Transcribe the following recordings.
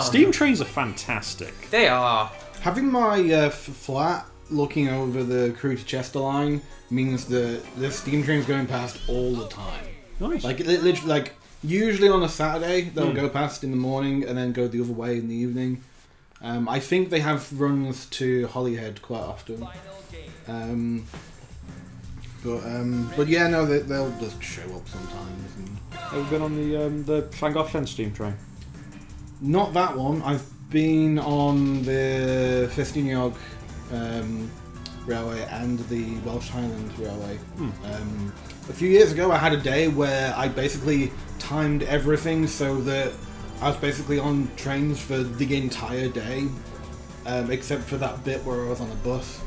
Steam trains are fantastic. They are. Having my flat looking over the crew to Chester line means the steam train's going past all the time. Nice. Like literally, like usually on a Saturday they'll go past in the morning and then go the other way in the evening. I think they have runs to Holyhead quite often. But yeah, no, they'll just show up sometimes. And... Have you been on the Llangollen steam train? Not that one. I've been on the Festiniog Railway and the Welsh Highland Railway. A few years ago I had a day where I basically timed everything so that I was basically on trains for the entire day, except for that bit where I was on a bus.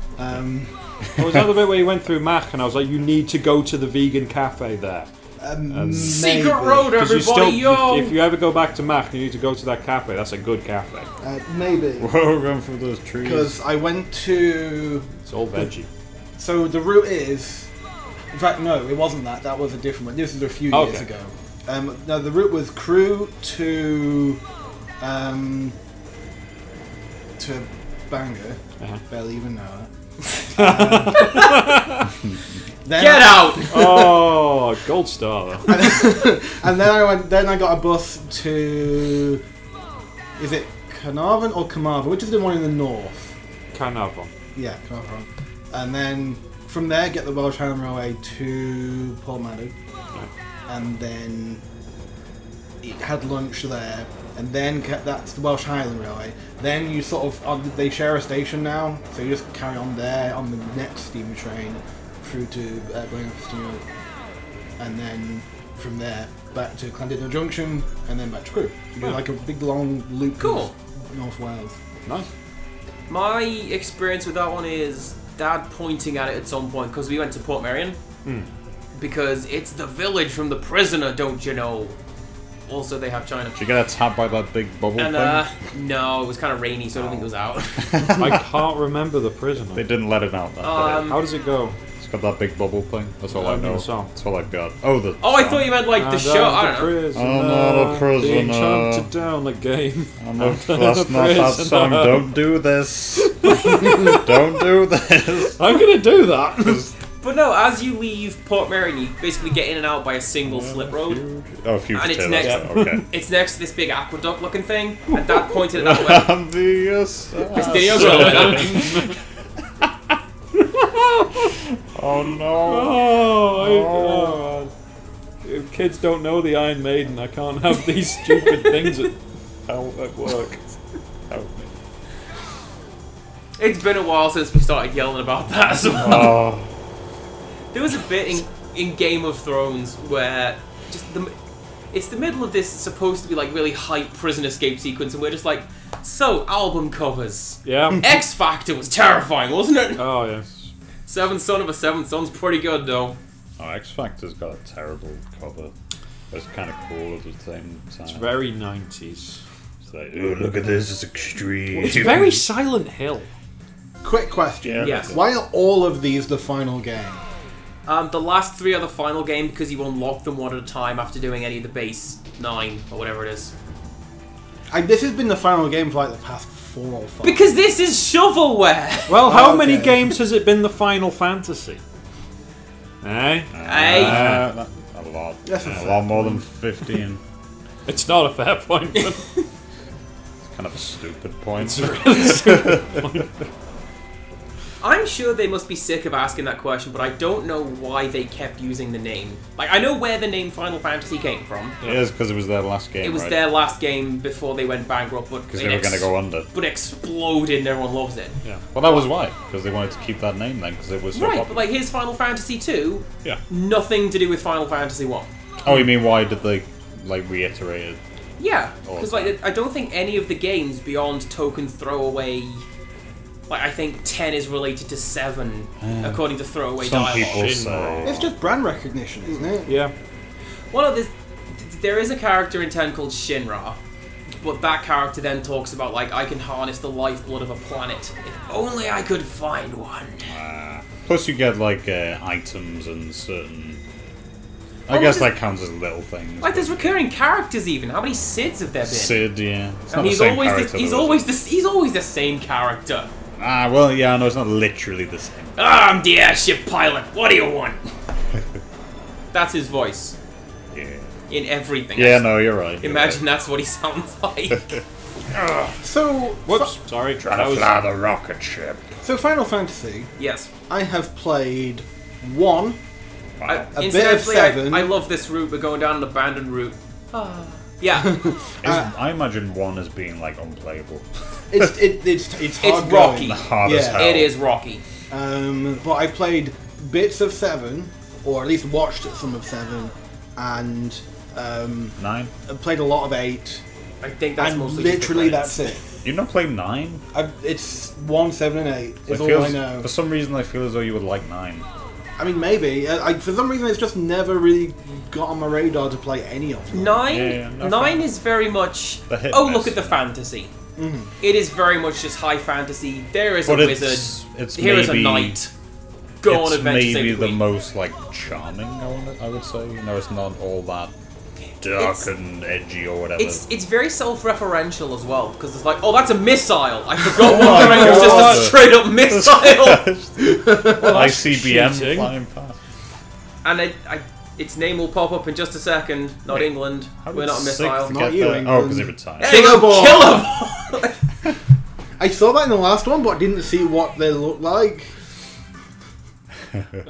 Was that the bit where you went through Mach and I was like, you need to go to the vegan cafe there? Secret road, everybody, yo! If you ever go back to Mach, you need to go to that cafe. That's a good cafe. Maybe. We're going through those trees. Because I went to... It's all veggie. So the route is... In fact, no, it wasn't that. That was a different one. This was a few years ago. No, the route was Crewe to Bangor. Barely even know it. Get out! Oh, gold star. And then I got a bus to... Is it Carnarvon or Carmarthen? Which is the one in the north? Carnarvon. Yeah, Carnarvon. And then from there, get the Welsh Highland Railway to Portmeadow. And then had lunch there. And then that's the Welsh Highland Railway. Then you sort of... they share a station now, so you just carry on there on the next steam train through to Blaenau, and then from there back to Llandudno Junction, and then back to Crewe. You do like a big long loop of North Wales. Nice. My experience with that one is Dad pointing at it at some point, because we went to Portmeirion, because it's the village from The Prisoner, don't you know? Also, they have China. Did you get tapped by that big bubble thing? No, it was kind of rainy, so I don't think it was out. I can't remember The Prisoner. They didn't let it out. How does it go? It's got that big bubble thing. That's all I know. That's all I've got. Oh, the. Oh, I thought you meant like the show. I don't know. I'm not a prisoner. Being chanted down the game. That's not that song. Don't do this. Don't do this. I'm gonna do that. But no, as you leave Portmeirion, you basically get in and out by a single slip road. Oh, fugitive. And it's next, okay. It's next to this big aqueduct looking thing, and Dad pointed it that way. Oh no. Oh, if kids don't know the Iron Maiden, I can't have these stupid things at work. Help me. It's been a while since we started yelling about that as well. Oh. There was a bit in Game of Thrones where it's the middle of this supposed to be like really hype prison escape sequence, and we're just like, so album covers. Yeah. X Factor was terrifying, wasn't it? Oh yes. Seventh Son of a Seventh Son's pretty good though. Oh, X Factor's got a terrible cover. But it's kind of cool at the same time. It's very 90s. It's like, oh, look at this, it's extreme. It's very Silent Hill. Quick question. Yeah, Yes. Why are all of these the final game? The last three are the final game because you unlock them one at a time after doing any of the base 9 or whatever it is. This has been the final game for like the past 4 or 5. Because this is shovelware! Well, how many games has it been the Final Fantasy? Eh? A lot. That's a lot more than 15. It's not a fair point. It's kind of a stupid point. It's a really stupid point. I'm sure they must be sick of asking that question, but I don't know why they kept using the name. Like, I know where the name Final Fantasy came from. It is because it was their last game, It was their last game before they went bankrupt, but because they were going to go under. But exploded and everyone loves it. Yeah. Well, that was why, because they wanted to keep that name then, because it was so Right, popular. but like here's Final Fantasy 2, yeah. Nothing to do with Final Fantasy 1. Oh, you mean why did they like reiterate it? Yeah, because like I don't think any of the games beyond Token Throwaway. Like, I think 10 is related to 7, according to Throwaway Some Dialogue. people say. It's just brand recognition, isn't it? Yeah. Well, there is a character in 10 called Shinra, but that character then talks about, like, I can harness the lifeblood of a planet. If only I could find one. Plus you get, like, items and certain I guess that counts as little things. Like, there's recurring characters even. How many Sids have there been? Sid, yeah. It's not And the he's same always character, he's though, always is it? he's always the same character. Ah, well, yeah, no, it's not literally the same. I'm the airship pilot. What do you want? That's his voice Yeah. in everything. Yeah, no, you're right. Imagine that's what he sounds like. So, Whoops, sorry. Trying that to was- fly the rocket ship. so Final Fantasy, Yes. I have played 1, Wow. A bit of Incidentally, 7. I love this route. We're going down an abandoned route. Yeah. I imagine 1 as being, like, unplayable. it's hard It's going. rocky. Hard as Yeah. hell. It is rocky. But I played bits of 7, or at least watched some of 7, and 9? I played a lot of 8. I think that's And mostly just the literally credits. that's it. You've not played 9? It's 1, 7, and 8 is It all feels, I know. For some reason, I feel as though you would like 9. I mean, maybe. For some reason, it's just never really got on my radar to play any of them. Nine, no, nine is very much. The hit Oh, miss. look at the fantasy. It is very much just high fantasy. There is But a it's- wizard. it's Here is a maybe- knight. Go on It's adventure. save maybe the the queen. most, like, charming, I would say. You know, it's not all that dark It's- and edgy or whatever. It's very self-referential as well because it's like, oh, that's a missile. I forgot one my was just God. a straight-up missile. ICBM cheating. flying past. And its name will pop up in just a second. Not Wait, England. How We're did not a Sixth missile. Not get you, there? England. Oh, because he retired. There you go, Killer kill him. I saw that in the last one, but I didn't see what they looked like.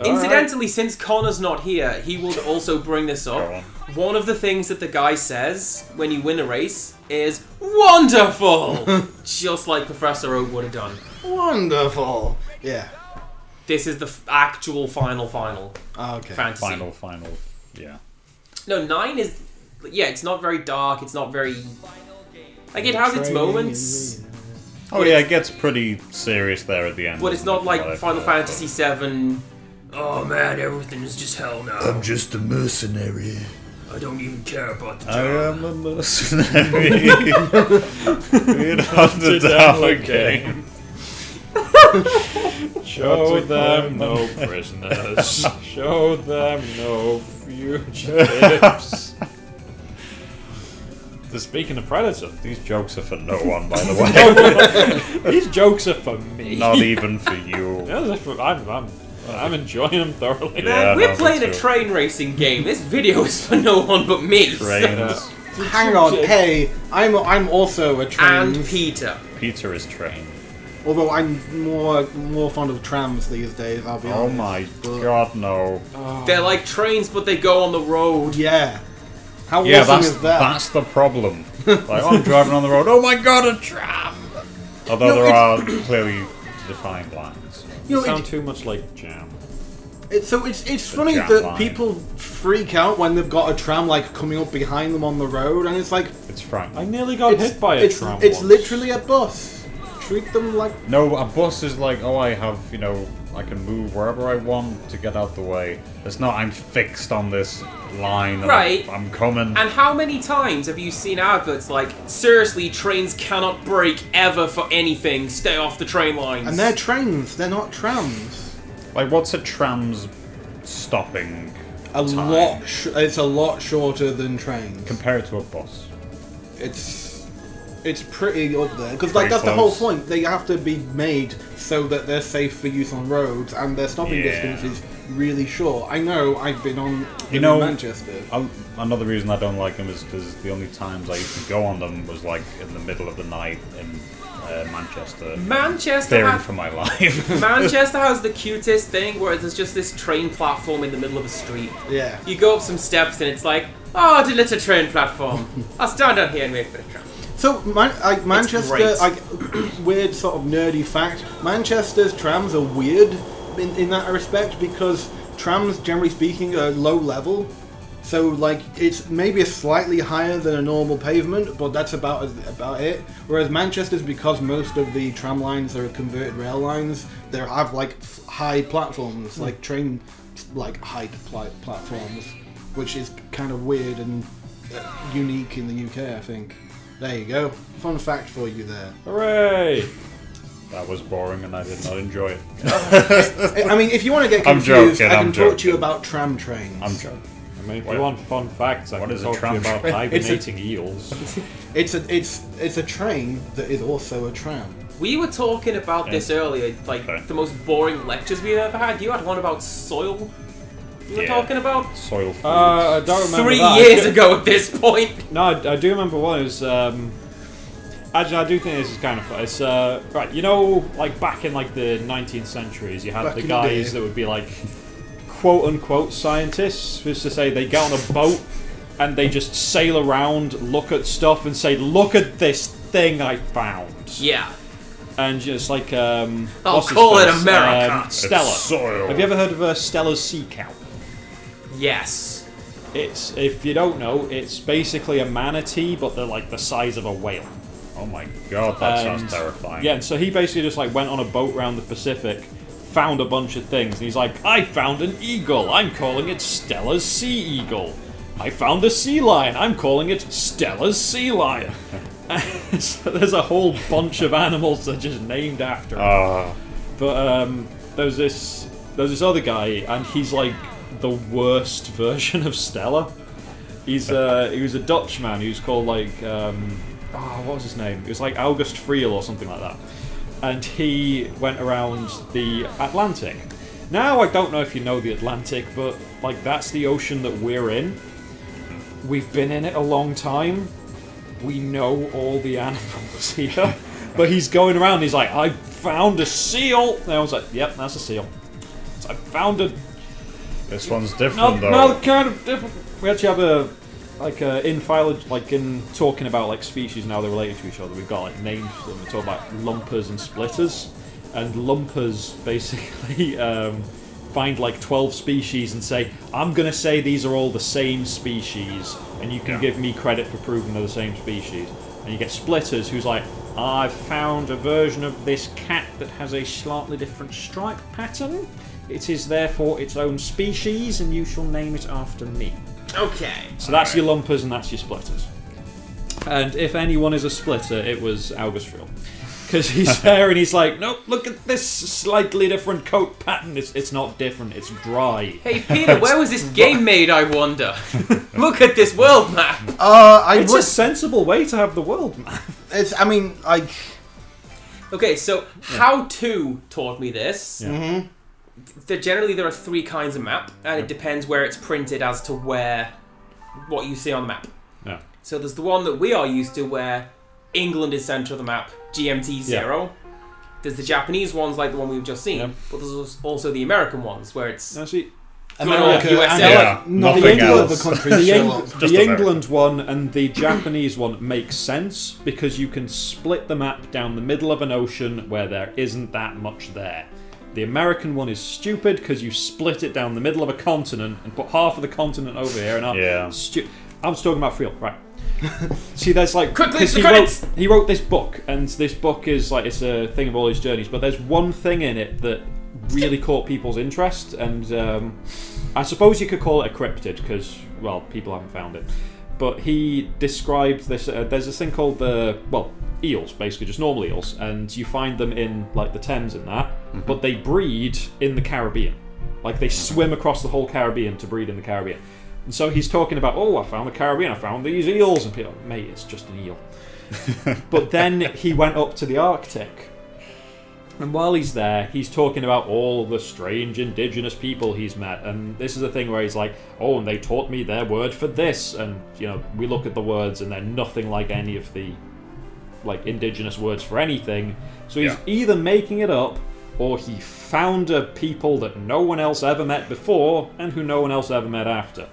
Incidentally, since Connor's not here, he will also bring this Go up. on. One of the things that the guy says when you win a race is wonderful, just like Professor Oak would have done. Wonderful. Yeah. This is the actual final Ah, okay. fantasy. Final. Yeah. No, 9 is, yeah, it's not very dark. It's not very, like, it has its Training moments, and- Oh, yeah, it gets pretty serious there at the end. but it's not like Right, Final yeah. Fantasy 7. Oh man, everything is just hell now. just a mercenary. I don't even care about the I job. am a mercenary. We'd hunted down a game. Show them no prisoners. Show them no fugitives. Speaking of Predator, These jokes are for no one, by the way. these jokes are for me. Not even for you. Yeah, they're for- I'm enjoying them thoroughly. Yeah. Man, we're no, playing me a too. train racing game. This video is for no one but me. Trains. Hang on, hey, I'm also a trans. And Peter. Peter is trained. Although I'm more fond of trams these days, I'll be Oh honest. my But- god, no. They're like trains, but they go on the road. Yeah. How Yeah, awesome that's is that? that's the problem. Like, I'm driving on the road. Oh my god, a tram! Although No, there it's- are clearly defined lines. You know, Sound too much like jam. it's funny jam that line. people freak out when they've got a tram like coming up behind them on the road, and it's like It's frank. I nearly got hit by a it's tram. it's once. literally a bus. Treat them like No, a bus is like, oh, I have, you know, I can move wherever I want to get out the way. It's not, I'm fixed on this line. And Right. I'm coming. And how many times have you seen adverts like, seriously, trains cannot brake ever for anything, stay off the train lines? and they're trains, they're not trams. Like, what's a tram's stopping A time lot. It's a lot shorter than trains. compared to a bus? It's pretty up there because like Pretty that's the whole close. point. They have to be made so that they're safe for use on roads, and their stopping Yeah. distance is really short. I know. I've been on You in know, Manchester. Another reason I don't like them is because the only times I used to go on them was like in the middle of the night in Manchester, Manchester, fearing for my life. Manchester has the cutest thing where there's just this train platform in the middle of a street. Yeah. You go up some steps and it's like, oh, it's a little train platform. I'll stand down here and wait for the tram. So Manchester, great. like weird sort of nerdy fact. Manchester's trams are weird in that respect because trams, generally speaking, are low level. So like it's maybe a slightly higher than a normal pavement, but that's about it. Whereas Manchester's, because most of the tram lines are converted rail lines, they have like high platforms, like train like height platforms, which is kind of weird and unique in the UK, I think. There you go. Fun fact for you there. Hooray! That was boring and I did not enjoy it. I mean, if you want to get I'm confused, joking, I can I'm talk to you joking. about tram trains. I'm joking. mean, if you want fun facts, I can talk to you about hibernating eels. It's a train that is also a tram. We were talking about this earlier, like the most boring lectures we've ever had. You had one about soil. You were talking about soil foods. I don't remember 3 that. years ago at this point. No, I do remember one. It was actually, I do think this is kind of fun. It's right. You know, like back in like the 19th centuries, you had Back the in the guys day. that would be like quote unquote scientists, which is to say they get on a boat and they just sail around, look at stuff, and say, "Look at this thing I found." Yeah. And just like I'll what's his call it face? America. Stella. It's soil. Have you ever heard of Stella's sea cow? Yes. It's, if you don't know, it's basically a manatee, but they're like the size of a whale. Oh my god, that sounds terrifying. Yeah, and so he basically just like went on a boat around the Pacific, found a bunch of things, and he's like, I found an eagle, I'm calling it Stella's sea eagle. I found a sea lion, I'm calling it Stella's sea lion. So there's a whole bunch of animals that are just named after him. But there's this other guy, and he's like the worst version of Stella. He was a Dutchman who's called like what was his name? It was like August Friel or something like that. And he went around the Atlantic. Now I don't know if you know the Atlantic, but like that's the ocean that we're in. We've been in it a long time. We know all the animals here. But he's going around, he's like, I found a seal! And I was like, yep, that's a seal. So I found a... This one's different, though. No, kind of different. We actually have a... Like, in phylogeny, like, in talking about, like, species and how they're related to each other, we've got, like, names for them. We talk about lumpers and splitters. And lumpers, basically, find, like, 12 species and say, I'm gonna say these are all the same species, and you can give me credit for proving they're the same species. And you get splitters, who's like, I've found a version of this cat that has a slightly different stripe pattern. It is therefore its own species, and you shall name it after me. Okay. So that's your lumpers and that's your splitters. And if anyone is a splitter, it was August Friel. Because he's there and he's like, nope, look at this slightly different coat pattern. It's not different, it's dry. Hey Peter, where was this game made, I wonder? Look at this world map. It's a sensible way to have the world map. Okay, so How To taught me this. Yeah. Generally there are 3 kinds of map, and it depends where it's printed as to what you see on the map. Yeah. So there's the one that we are used to where England is centre of the map, GMT 0. Yeah. There's the Japanese ones like the one we've just seen, but there's also the American ones where it's America, USA. Nothing else. The England one and the Japanese one makes sense because you can split the map down the middle of an ocean where there isn't that much there. The American one is stupid because you split it down the middle of a continent and put half of the continent over here. And I was talking about Friel, right? See, there's like quickly he wrote this book, and this book is like it's a thing of all his journeys. But there's one thing in it that really caught people's interest, and I suppose you could call it a cryptid because well, people haven't found it. But he described this. There's this thing called eels, basically just normal eels, and you find them in like the Thames and that, but they breed in the Caribbean. Like they swim across the whole Caribbean to breed in the Caribbean. And so he's talking about, I found the Caribbean, I found these eels, and people, mate, it's just an eel. But then he went up to the Arctic, and while he's there, he's talking about all the strange indigenous people he's met, and this is the thing where he's like, and they taught me their word for this, and we look at the words and they're nothing like any of the like indigenous words for anything. So he's either making it up, or he found a people that no one else ever met before and who no one else ever met after.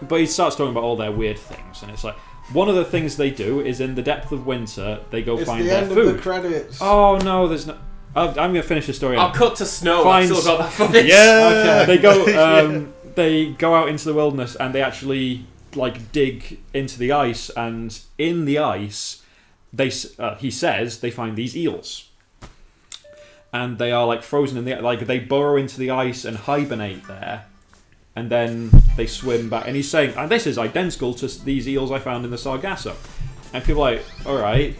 But he starts talking about all their weird things, and it's like one of the things they do is in the depth of winter they go find their food. It's the end of the credits. Oh no, there's no. I'm going to finish the story. I'll cut to snow. I've still got that footage. Yeah. Okay. They go out into the wilderness and they actually like dig into the ice, and in the ice, he says they find these eels, and they are like frozen in the like they burrow into the ice and hibernate there, and then they swim back. And he's saying, this is identical to these eels I found in the Sargasso, and people are like, all right.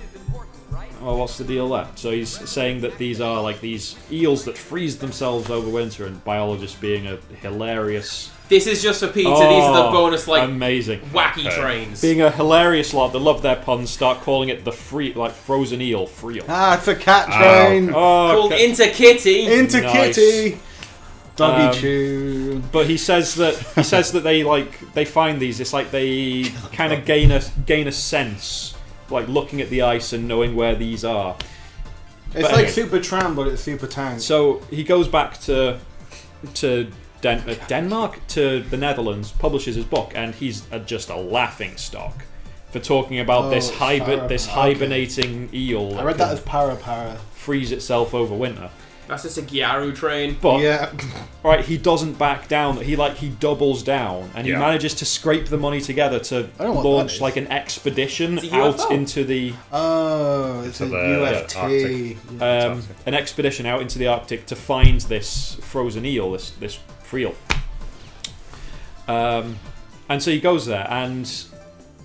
well, what's the deal there? So he's saying that these are like these eels that freeze themselves over winter, and biologists being a hilarious... This is just for Peter. These are the bonus, like, amazing. wacky trains. Being a hilarious lot, they love their puns, start calling it the frozen eel, Freel. Ah, it's a cat train. Called Into Kitty. Into Nice. Kitty. Doggy tune. But he says that they find these. It's like they kind of gain a sense, like looking at the ice and knowing where these are. It's But like anyway. Super Tram, but it's Super Tank. So he goes back to Denmark, to the Netherlands, publishes his book, and he's just a laughing stock for talking about this hibernating eel. I read that as para. Freeze itself over winter. That's just a Gyaru train. But Yeah. right, he doesn't back down. He doubles down, and he Yeah. manages to scrape the money together to I don't know what that launch is. like an expedition It's a out UFO. into the Oh, it's a the UFT. an expedition out into the Arctic to find this frozen eel, this freel. And so he goes there, and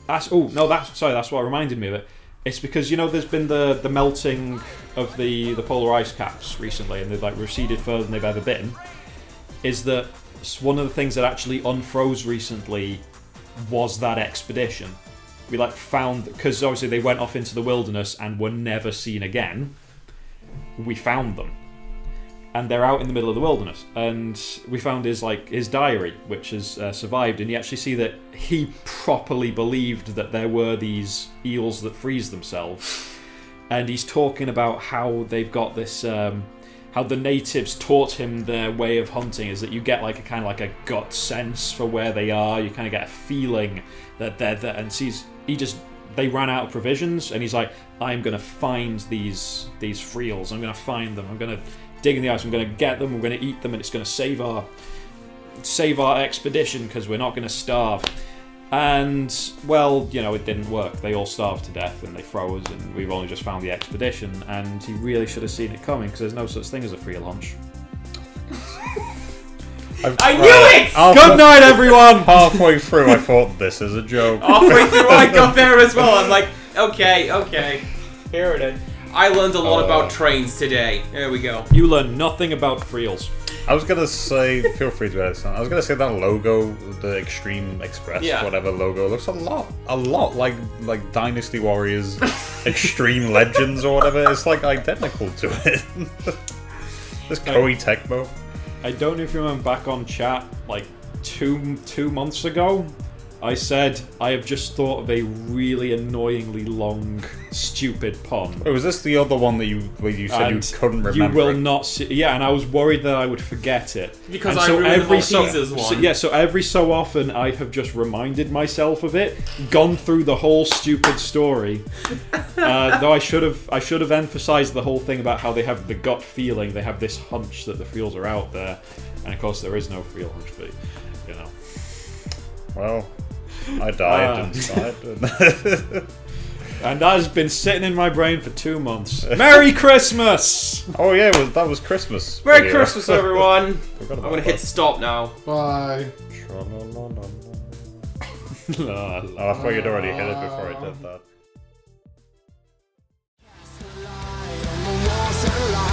that's what reminded me of it. It's because there's been the melting of the polar ice caps recently, and they've like receded further than they've ever been. Is that one of the things that actually unfroze recently was that expedition. We like found, because obviously they went off into the wilderness and were never seen again. We found them, and they're out in the middle of the wilderness, and we found his diary, which has survived, and you actually see that he properly believed that there were these eels that freeze themselves, and he's talking about how they've got this how the natives taught him their way of hunting is that you get like a kind of like a gut sense for where they are. You kind of get a feeling that they're there, and they ran out of provisions, and he's like, I'm gonna find these freels. I'm gonna find them. I'm gonna dig in the ice. I'm gonna get them. We're gonna eat them, and it's gonna save our expedition because we're not gonna starve. And well, it didn't work. They all starved to death and they froze, and we've only just found the expedition. And he really should have seen it coming because there's no such thing as a free lunch. I knew it! Good night, everyone. Halfway through, I thought this is a joke. Halfway through, I got there as well. I'm like, okay, here it is. I learned a lot about trains today. There we go. You learn nothing about freels. I was gonna say, feel free to edit something. I was gonna say that logo, the Extreme Express, Yeah. whatever logo, looks a lot like Dynasty Warriors, Extreme Legends or whatever. It's like identical to it. This Koei Tecmo. I don't know if you remember back on chat, like two months ago, I said I have just thought of a really annoyingly long, stupid pun. Wait, was this the other one that you said And you couldn't remember? You will it? not see. Yeah, and I was worried that I would forget it. Because and I ruined the Maltesers one. So every so often I have just reminded myself of it, gone through the whole stupid story. Though I should have emphasized the whole thing about how they have the gut feeling, they have this hunch that the feels are out there, and of course there is no feel hunch, but Well, I died inside. And that has been sitting in my brain for 2 months. Merry Christmas! Oh yeah, that was Christmas. Merry video. Christmas, everyone. Forgot I'm about gonna hit stop now. Bye. Tra-la-la-la-la. La, la. Oh, I thought you'd already hit it before I did that. Light on the walls and light.